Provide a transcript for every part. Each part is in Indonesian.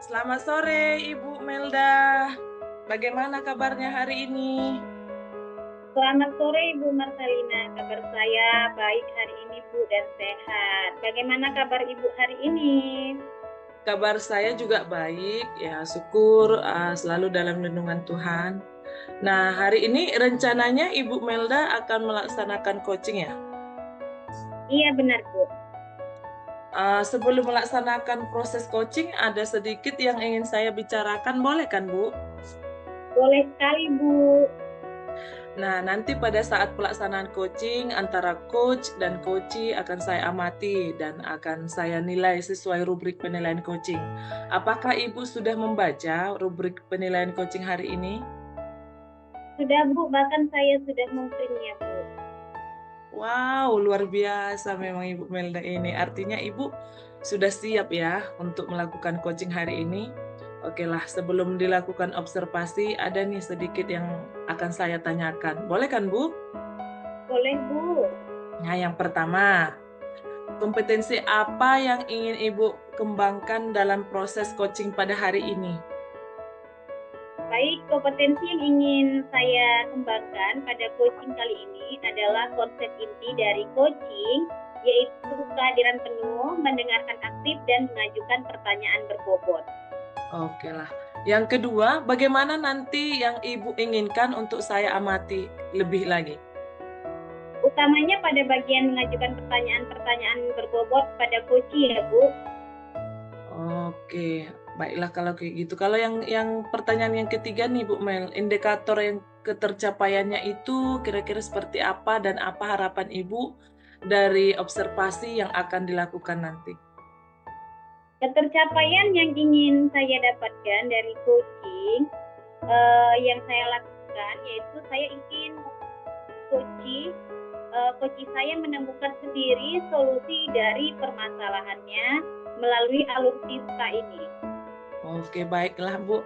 Selamat sore, Ibu Melda. Bagaimana kabarnya hari ini? Selamat sore Ibu Marcelina, kabar saya baik hari ini Bu dan sehat. Bagaimana kabar Ibu hari ini? Kabar saya juga baik, ya syukur selalu dalam lindungan Tuhan. Nah, hari ini rencananya Ibu Melda akan melaksanakan coaching ya? Iya benar Bu. Sebelum melaksanakan proses coaching, ada sedikit yang ingin saya bicarakan, boleh kan Bu? Boleh sekali Bu. Nah, nanti pada saat pelaksanaan coaching antara coach dan coachee akan saya amati dan akan saya nilai sesuai rubrik penilaian coaching. Apakah Ibu sudah membaca rubrik penilaian coaching hari ini? Sudah Bu, bahkan saya sudah memprintnya Bu. Wow, luar biasa memang Ibu Melda ini. Artinya Ibu sudah siap ya untuk melakukan coaching hari ini. Oke lah, sebelum dilakukan observasi, ada nih sedikit yang akan saya tanyakan. Boleh kan Bu? Boleh Bu. Nah, yang pertama, kompetensi apa yang ingin Ibu kembangkan dalam proses coaching pada hari ini? Baik, kompetensi yang ingin saya kembangkan pada coaching kali ini adalah konsep inti dari coaching, yaitu kehadiran penuh, mendengarkan aktif, dan mengajukan pertanyaan berbobot. Oke lah. Yang kedua, bagaimana nanti yang Ibu inginkan untuk saya amati lebih lagi? Utamanya pada bagian mengajukan pertanyaan-pertanyaan berbobot pada coaching ya Bu. Oke, baiklah kalau kayak gitu. Kalau yang pertanyaan yang ketiga nih Bu Mel, indikator yang ketercapaiannya itu kira-kira seperti apa dan apa harapan Ibu dari observasi yang akan dilakukan nanti? Ketercapaian yang ingin saya dapatkan dari coaching yang saya lakukan yaitu saya ingin coaching saya menemukan sendiri solusi dari permasalahannya melalui alur cerita ini. Oke, baiklah Bu.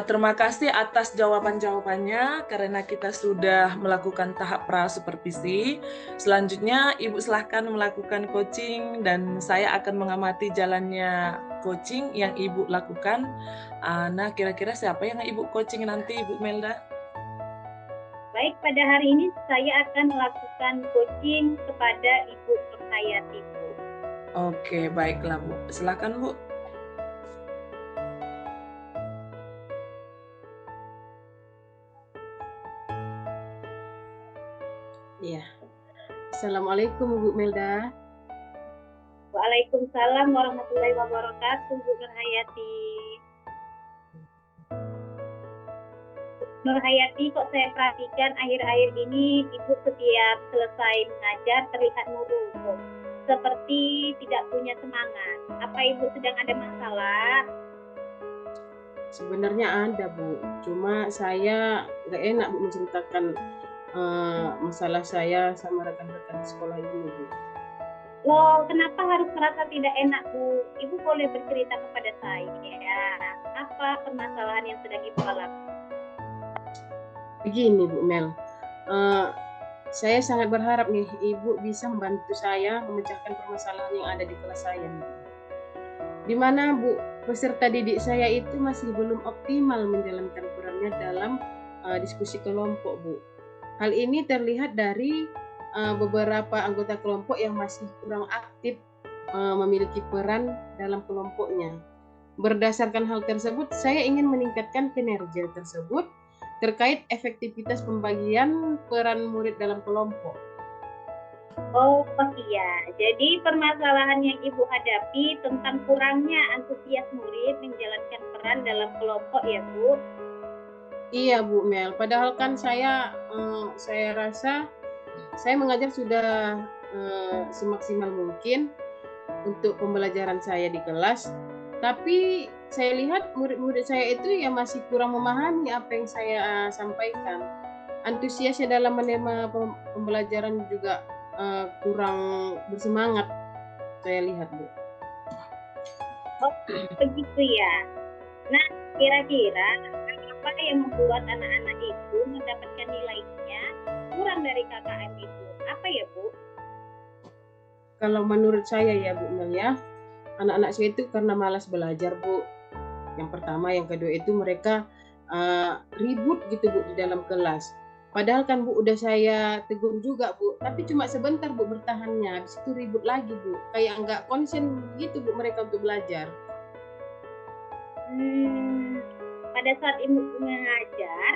Terima kasih atas jawaban-jawabannya karena kita sudah melakukan tahap pra-supervisi. Selanjutnya Ibu silahkan melakukan coaching dan saya akan mengamati jalannya coaching yang Ibu lakukan. Nah, kira-kira siapa yang Ibu coaching nanti, Ibu Melda? Baik, pada hari ini saya akan melakukan coaching kepada Ibu Nurhayati Bu. Oke, baiklah Bu. Silakan Bu. Iya. Assalamualaikum Bu Melda. Waalaikumsalam warahmatullahi wabarakatuh Bu Nurhayati. Nurhayati, kok saya perhatikan akhir-akhir ini Ibu setiap selesai mengajar terlihat murung, seperti tidak punya semangat. Apa Ibu sedang ada masalah? Sebenarnya ada Bu, cuma saya nggak enak Bu menceritakan masalah saya sama rekan-rekan di sekolah ini Bu. Loh, kenapa harus merasa tidak enak Bu? Ibu boleh bercerita kepada saya. Apa permasalahan yang sedang Ibu alami? Begini Bu Mel, saya sangat berharap nih Ibu bisa membantu saya memecahkan permasalahan yang ada di kelas saya nih. Di mana Bu, peserta didik saya itu masih belum optimal menjalankan perannya dalam diskusi kelompok Bu. Hal ini terlihat dari beberapa anggota kelompok yang masih kurang aktif memiliki peran dalam kelompoknya. Berdasarkan hal tersebut, saya ingin meningkatkan kinerja tersebut terkait efektivitas pembagian peran murid dalam kelompok. Oh iya, jadi permasalahan yang Ibu hadapi tentang kurangnya antusias murid menjalankan peran dalam kelompok ya Bu? Iya Bu Mel, padahal kan saya rasa saya mengajar sudah semaksimal mungkin untuk pembelajaran saya di kelas, tapi saya lihat murid-murid saya itu ya masih kurang memahami apa yang saya sampaikan. Antusiasnya dalam menerima pembelajaran juga kurang bersemangat, saya lihat Bu. Oh begitu ya. Nah, kira-kira apa yang membuat anak-anak itu mendapatkan nilainya kurang dari KKM itu? Apa ya Bu? Kalau menurut saya ya Bu Mel ya, anak-anak saya itu karena malas belajar Bu. Yang pertama, yang kedua itu mereka ribut gitu Bu di dalam kelas. Padahal kan Bu udah saya tegur juga Bu, tapi cuma sebentar Bu bertahannya, habis itu ribut lagi Bu. Kayak nggak konsen gitu Bu mereka untuk belajar. Pada saat ibu mengajar,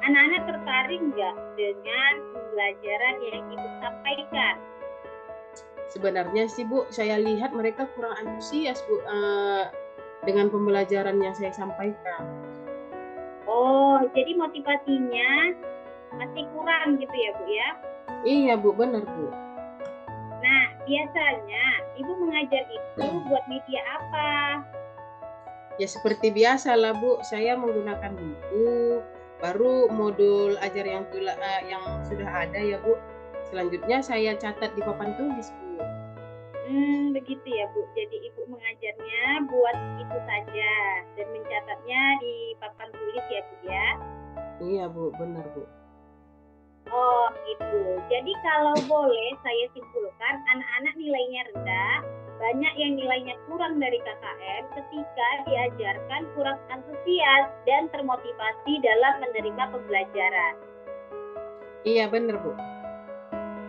anak-anak tertarik nggak dengan pembelajaran yang ibu sampaikan? Sebenarnya sih Bu, saya lihat mereka kurang antusias Bu dengan pembelajaran yang saya sampaikan. Oh, jadi motivasinya masih kurang gitu ya Bu ya? Iya Bu, benar Bu. Nah, biasanya ibu mengajar itu buat media apa? Ya seperti biasa lah Bu, saya menggunakan buku, baru modul ajar yang sudah ada ya Bu. Selanjutnya saya catat di papan tulis Bu. Begitu ya Bu. Jadi ibu mengajarnya buat itu saja dan mencatatnya di papan tulis ya Bu ya? Iya Bu, benar Bu. Oh gitu. Jadi kalau boleh saya simpulkan, anak-anak nilainya rendah, banyak yang nilainya kurang dari KKM ketika diajarkan kurang antusias dan termotivasi dalam menerima pembelajaran. Iya benar Bu.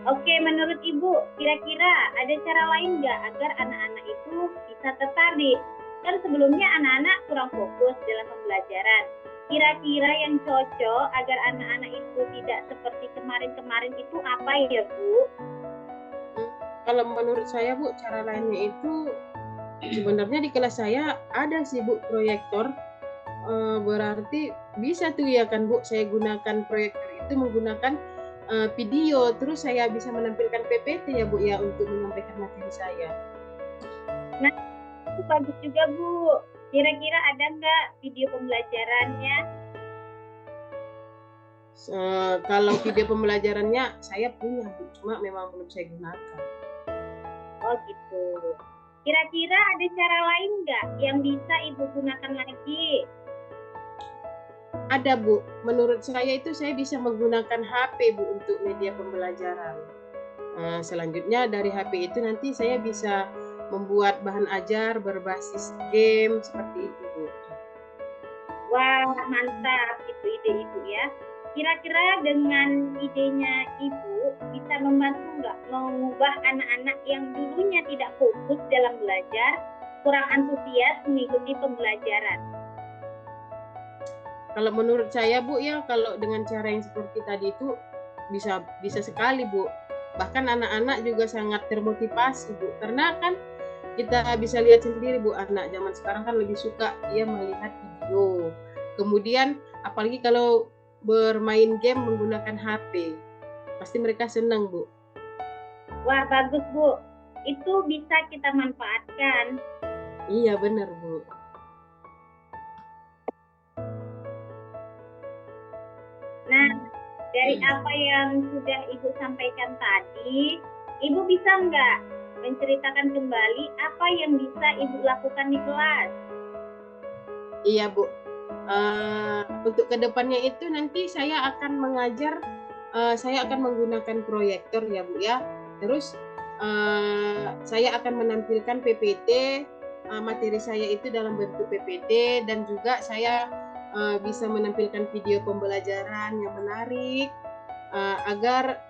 Oke, menurut Ibu, kira-kira ada cara lain nggak agar anak-anak itu bisa tertarik? Kan sebelumnya anak-anak kurang fokus dalam pembelajaran. Kira-kira yang cocok agar anak-anak itu tidak seperti kemarin-kemarin itu apa ya, Bu? Kalau menurut saya Bu, cara lainnya itu sebenarnya di kelas saya ada sih Bu proyektor. Berarti bisa tuh ya kan Bu, saya gunakan proyektor itu menggunakan video, terus saya bisa menampilkan PPT ya Bu ya untuk menyampaikan materi saya. Nah, itu bagus juga Bu. Kira-kira ada nggak video pembelajarannya? Kalau video pembelajarannya saya punya Bu, cuma memang belum saya gunakan. Oh gitu. Kira-kira ada cara lain nggak yang bisa Ibu gunakan lagi? Ada Bu, menurut saya itu saya bisa menggunakan HP Bu untuk media pembelajaran. Selanjutnya dari HP itu nanti saya bisa membuat bahan ajar berbasis game seperti itu Bu. Wah, mantap itu ide Ibu ya. Kira-kira dengan idenya Ibu bisa membantu nggak mengubah anak-anak yang dulunya tidak fokus dalam belajar, kurang antusias mengikuti pembelajaran? Kalau menurut saya Bu ya, kalau dengan cara yang seperti tadi itu bisa sekali Bu. Bahkan anak-anak juga sangat termotivasi Bu, karena kan kita bisa lihat sendiri Bu, anak zaman sekarang kan lebih suka dia melihat video. Kemudian apalagi kalau bermain game menggunakan HP, pasti mereka senang Bu. Wah, bagus Bu. Itu bisa kita manfaatkan. Iya benar Bu. Nah, dari apa yang sudah Ibu sampaikan tadi, Ibu bisa nggak menceritakan kembali apa yang bisa Ibu lakukan di kelas? Iya Bu. Untuk kedepannya itu nanti saya akan mengajar, saya akan menggunakan proyektor ya Bu ya. Terus saya akan menampilkan PPT, materi saya itu dalam bentuk PPT, dan juga saya bisa menampilkan video pembelajaran yang menarik agar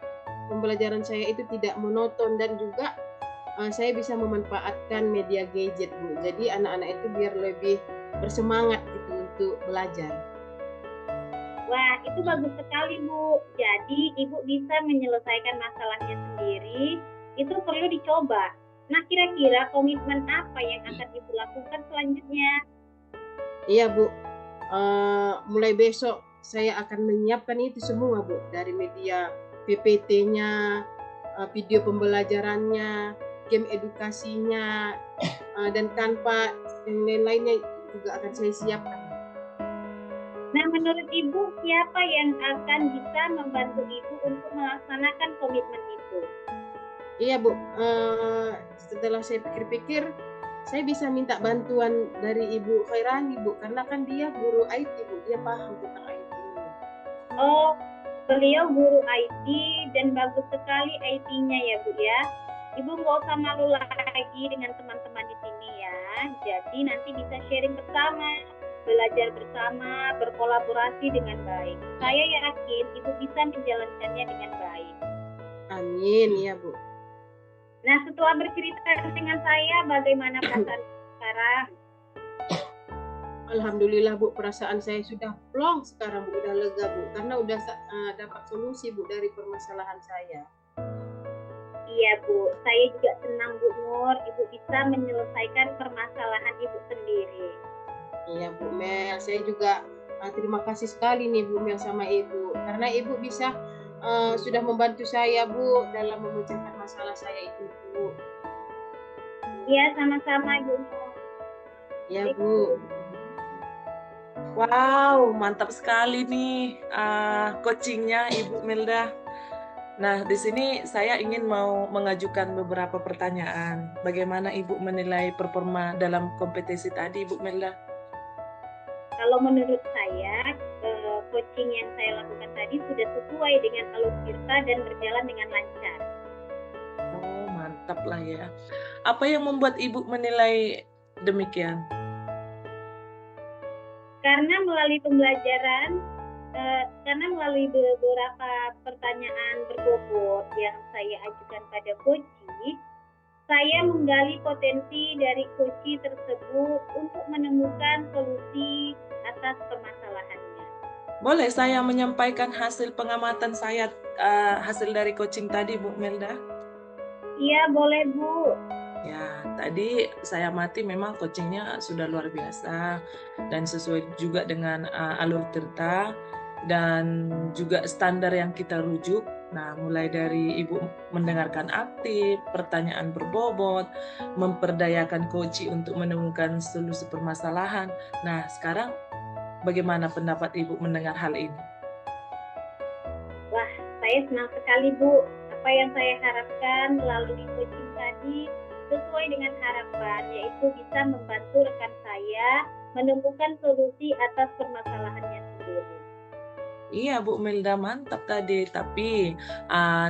pembelajaran saya itu tidak monoton, dan juga saya bisa memanfaatkan media gadget Bu. Jadi anak-anak itu biar lebih bersemangat gitu untuk belajar. Wah, itu bagus sekali Bu. Jadi Ibu bisa menyelesaikan masalahnya sendiri, itu perlu dicoba. Nah, kira-kira komitmen apa yang akan Ibu lakukan selanjutnya? Iya Bu, mulai besok saya akan menyiapkan itu semua Bu, dari media PPT-nya, video pembelajarannya, game edukasinya, dan tanpa yang lain-lainnya juga akan saya siapkan. Nah, menurut Ibu, siapa yang akan bisa membantu Ibu untuk melaksanakan komitmen itu? Iya Bu, setelah saya pikir-pikir, saya bisa minta bantuan dari Ibu Khairani Bu, karena kan dia guru IT Bu, dia paham tentang IT ini. Oh, beliau guru IT dan bagus sekali IT-nya ya Bu ya. Ibu nggak usah malu lagi dengan teman-teman di sini ya. Jadi nanti bisa sharing bersama. belajar bersama, berkolaborasi dengan baik. Saya yakin Ibu bisa menjalankannya dengan baik. Amin, ya Bu. Nah, setelah bercerita dengan saya, bagaimana perasaan sekarang? Alhamdulillah Bu, perasaan saya sudah plong sekarang Bu, udah lega Bu, karena udah dapat solusi Bu dari permasalahan saya. Iya Bu, saya juga senang Bu Nur, Ibu bisa menyelesaikan permasalahan Ibu sendiri. Iya Bu Mel, saya juga terima kasih sekali nih Bu Mel sama Ibu, karena Ibu bisa sudah membantu saya Bu dalam memecahkan masalah saya itu Bu. Iya, sama-sama Ibu Nur. Ya Bu. Wow, mantap sekali nih coachingnya Ibu Melda. Nah, di sini saya ingin mau mengajukan beberapa pertanyaan. Bagaimana Ibu menilai performa dalam kompetisi tadi, Ibu Melda? Kalau menurut saya, coaching yang saya lakukan tadi sudah sesuai dengan alur cerita dan berjalan dengan lancar. Oh, mantap lah ya. Apa yang membuat Ibu menilai demikian? Karena melalui pembelajaran, karena melalui beberapa pertanyaan berbobot yang saya ajukan pada coach, saya menggali potensi dari coach tersebut untuk menemukan solusi atas permasalahannya. Boleh saya menyampaikan hasil pengamatan saya, hasil dari coaching tadi, Bu Melda? Iya, boleh Bu. Ya, tadi saya amati memang coachingnya sudah luar biasa dan sesuai juga dengan alur cerita dan juga standar yang kita rujuk. Nah, mulai dari Ibu mendengarkan aktif, pertanyaan berbobot, memperdayakan coach untuk menemukan solusi permasalahan. Nah, sekarang bagaimana pendapat Ibu mendengar hal ini? Wah, saya senang sekali Bu. Apa yang saya harapkan melalui coaching tadi sesuai dengan harapan, yaitu bisa membantu rekan saya menemukan solusi atas permasalahannya sendiri. Iya Bu Melda, mantap tadi. Tapi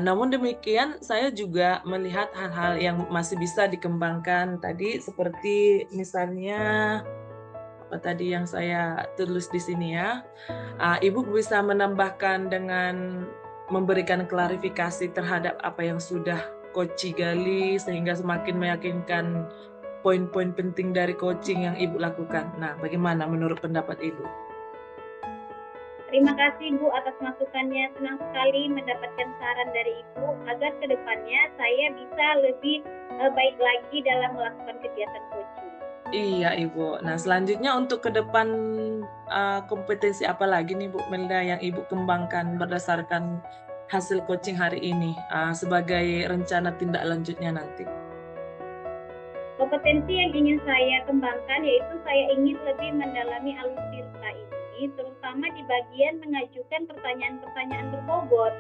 namun demikian saya juga melihat hal-hal yang masih bisa dikembangkan tadi, seperti misalnya apa tadi yang saya tulis di sini ya. Ibu bisa menambahkan dengan memberikan klarifikasi terhadap apa yang sudah Coach gali sehingga semakin meyakinkan poin-poin penting dari coaching yang Ibu lakukan. Nah, bagaimana menurut pendapat Ibu? Terima kasih Bu atas masukannya. Senang sekali mendapatkan saran dari Ibu agar kedepannya saya bisa lebih baik lagi dalam melakukan kegiatan coaching. Iya Ibu. Nah selanjutnya untuk ke depan kompetensi apa lagi nih Bu Melda yang Ibu kembangkan berdasarkan hasil coaching hari ini sebagai rencana tindak lanjutnya nanti? Kompetensi yang ingin saya kembangkan yaitu saya ingin lebih mendalami alur cerita ini, terutama di bagian mengajukan pertanyaan-pertanyaan berbobot,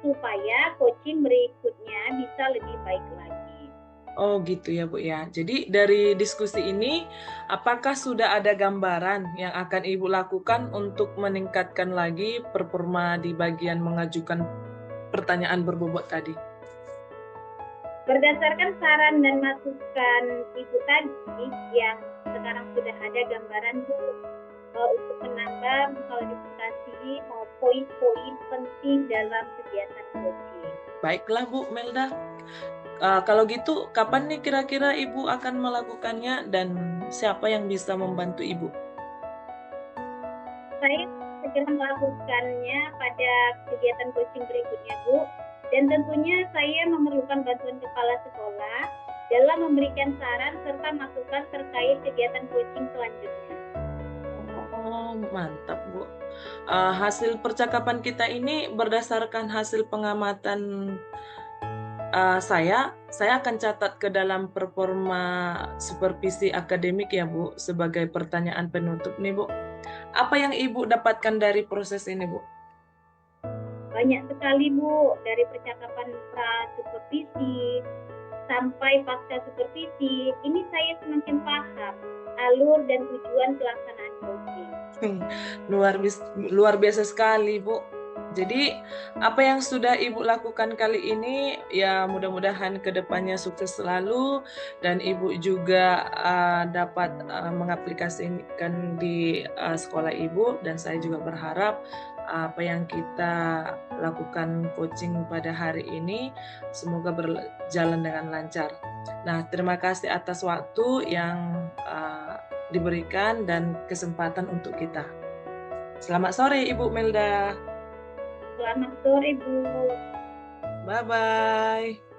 supaya coaching berikutnya bisa lebih baik lagi. Oh gitu ya Bu ya. Jadi dari diskusi ini, apakah sudah ada gambaran yang akan Ibu lakukan untuk meningkatkan lagi performa di bagian mengajukan pertanyaan berbobot tadi? Berdasarkan saran dan masukan Ibu tadi yang sekarang sudah ada gambaran Bu, untuk menambah mengklarifikasi poin-poin penting dalam kegiatan coaching. Baiklah Bu Melda. Kalau gitu, kapan nih kira-kira Ibu akan melakukannya dan siapa yang bisa membantu Ibu? Saya segera melakukannya pada kegiatan coaching berikutnya Bu, dan tentunya saya memerlukan bantuan kepala sekolah dalam memberikan saran serta masukan terkait kegiatan coaching selanjutnya. Oh, mantap Bu. Hasil percakapan kita ini berdasarkan hasil pengamatan saya akan catat ke dalam performa supervisi akademik ya Bu, sebagai pertanyaan penutup nih Bu. Apa yang Ibu dapatkan dari proses ini Bu? Banyak sekali Bu, dari percakapan pra-supervisi sampai pasca supervisi, ini saya semakin paham alur dan tujuan pelaksanaan coaching. Luar biasa sekali Bu. Jadi apa yang sudah Ibu lakukan kali ini ya mudah-mudahan kedepannya sukses selalu dan Ibu juga dapat mengaplikasikan di sekolah Ibu, dan saya juga berharap apa yang kita lakukan coaching pada hari ini semoga berjalan dengan lancar. Nah, terima kasih atas waktu yang diberikan dan kesempatan untuk kita. Selamat sore Ibu Melda. Selamat sore, Bu. Bye-bye.